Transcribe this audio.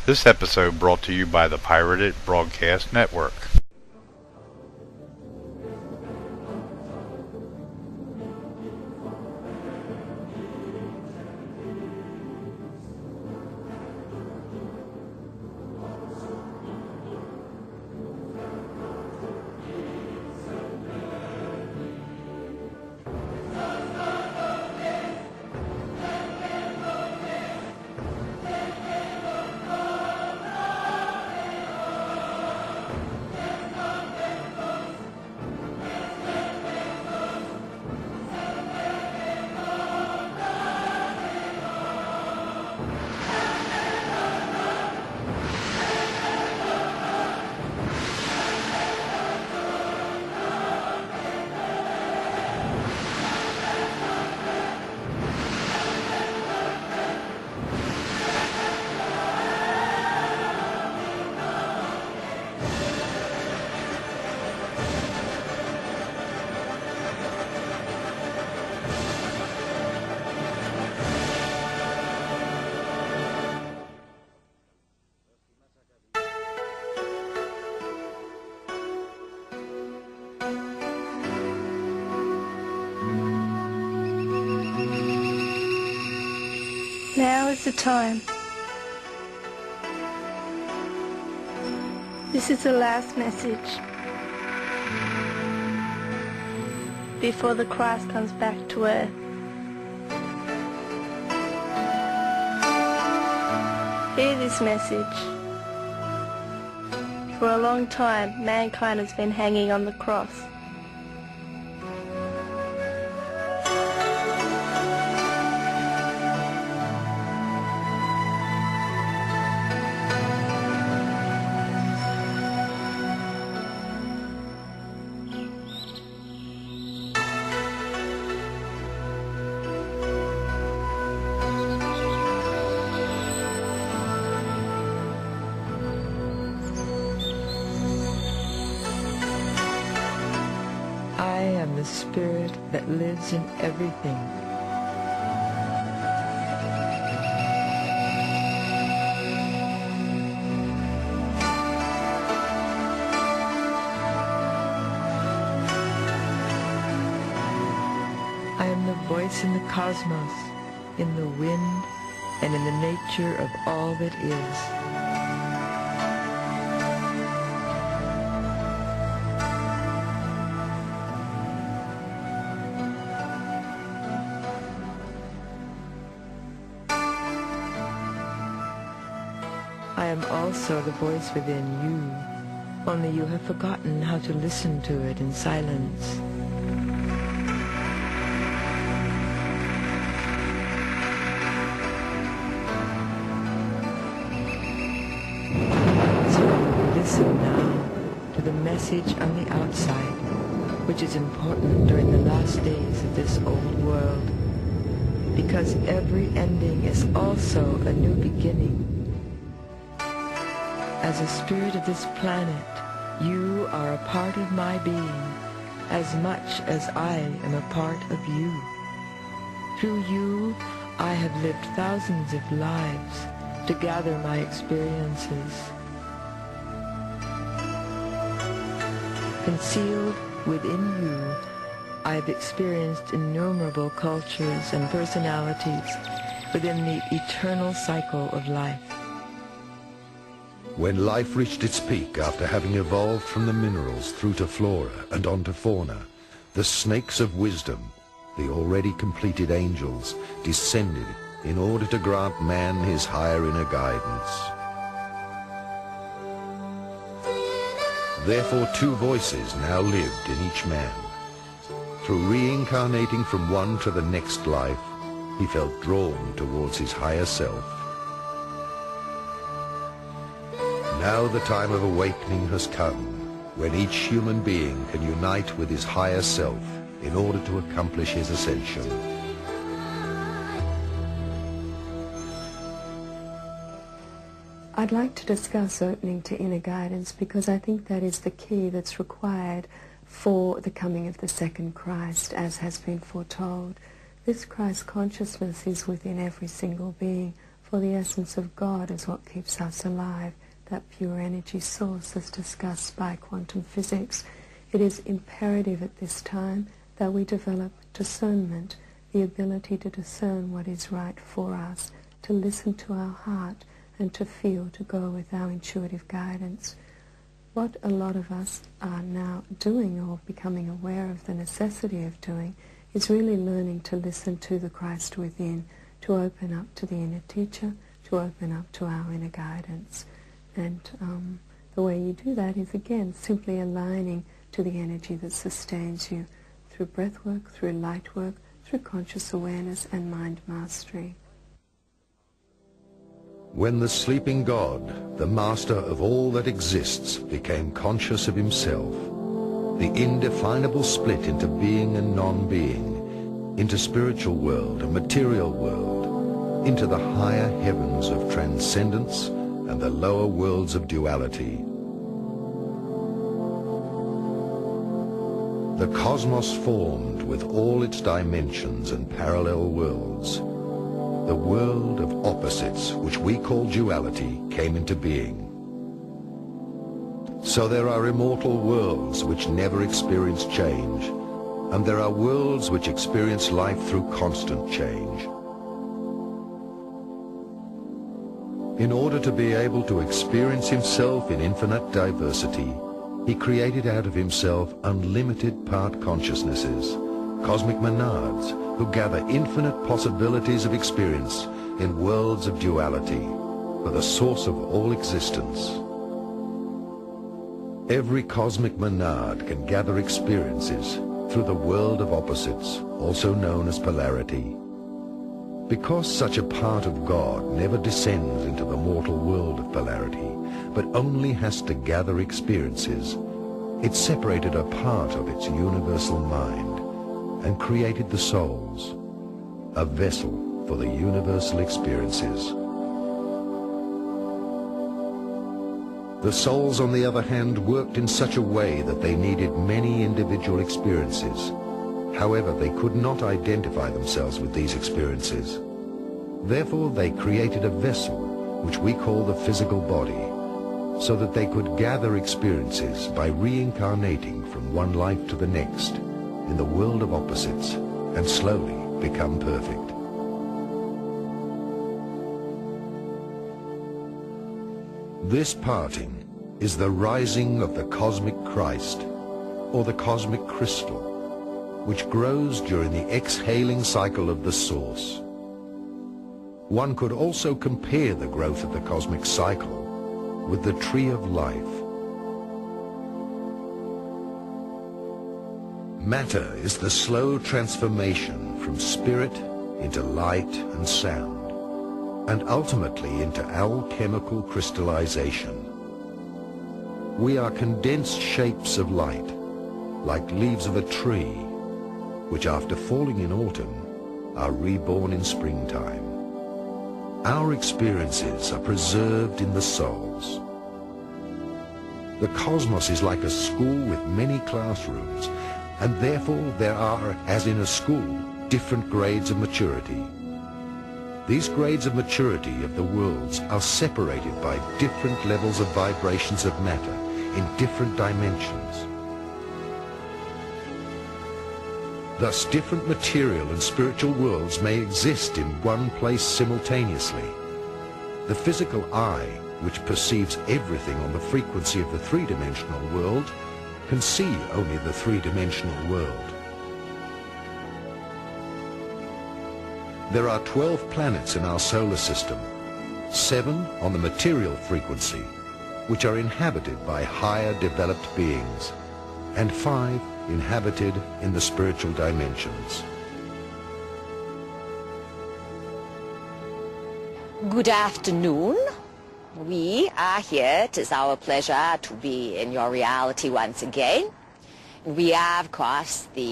This episode brought to you by the Pirated Broadcast Network. Now is the time. This is the last message before the Christ comes back to earth. Hear this message. For a long time, mankind has been hanging on the cross. I am the spirit that lives in everything. I am the voice in the cosmos, in the wind, and in the nature of all that is. I am also the voice within you, only you have forgotten how to listen to it in silence. So listen now to the message on the outside, which is important during the last days of this old world, because every ending is also a new beginning. As a spirit of this planet, you are a part of my being, as much as I am a part of you. Through you, I have lived thousands of lives to gather my experiences. Concealed within you, I have experienced innumerable cultures and personalities within the eternal cycle of life. When life reached its peak after having evolved from the minerals through to flora and onto fauna, the snakes of wisdom, the already completed angels, descended in order to grant man his higher inner guidance. Therefore, two voices now lived in each man. Through reincarnating from one to the next life, he felt drawn towards his higher self. Now the time of awakening has come, when each human being can unite with his higher self in order to accomplish his ascension. I'd like to discuss opening to inner guidance because I think that is the key that's required for the coming of the second Christ, as has been foretold. This Christ consciousness is within every single being For the essence of God is what keeps us alive, that pure energy source as discussed by quantum physics. It is imperative at this time that we develop discernment, the ability to discern what is right for us, to listen to our heart, and to feel, to go with our intuitive guidance. What a lot of us are now doing, or becoming aware of the necessity of doing, is really learning to listen to the Christ within, to open up to the inner teacher, to open up to our inner guidance. And the way you do that is, again, simply aligning to the energy that sustains you through breath work, through light work, through conscious awareness and mind mastery. When the sleeping God, the master of all that exists, became conscious of himself, the indefinable split into being and non-being, into spiritual world and material world, into the higher heavens of transcendence and the lower worlds of duality. The cosmos formed with all its dimensions and parallel worlds. The world of opposites, which we call duality, came into being. So there are immortal worlds which never experience change, and there are worlds which experience life through constant change. In order to be able to experience himself in infinite diversity, he created out of himself unlimited part consciousnesses, cosmic monads, who gather infinite possibilities of experience in worlds of duality, for the source of all existence. Every cosmic monad can gather experiences through the world of opposites, also known as polarity. Because such a part of God never descends into the mortal world of polarity, but only has to gather experiences, it separated a part of its universal mind and created the souls, a vessel for the universal experiences. The souls, on the other hand, worked in such a way that they needed many individual experiences. However, they could not identify themselves with these experiences. Therefore, they created a vessel, which we call the physical body, so that they could gather experiences by reincarnating from one life to the next in the world of opposites and slowly become perfect. This parting is the rising of the cosmic Christ, or the cosmic crystal, which grows during the exhaling cycle of the source. One could also compare the growth of the cosmic cycle with the tree of life. Matter is the slow transformation from spirit into light and sound, and ultimately into alchemical crystallization. We are condensed shapes of light, like leaves of a tree, which after falling in autumn are reborn in springtime. Our experiences are preserved in the souls. The cosmos is like a school with many classrooms, and therefore there are, as in a school, different grades of maturity. These grades of maturity of the worlds are separated by different levels of vibrations of matter in different dimensions. Thus, different material and spiritual worlds may exist in one place simultaneously. The physical eye, which perceives everything on the frequency of the three-dimensional world, can see only the three-dimensional world. There are 12 planets in our solar system, 7 on the material frequency, which are inhabited by higher developed beings, and 5 inhabited in the spiritual dimensions. Good afternoon. We are here. It is our pleasure to be in your reality once again. We are, of course, the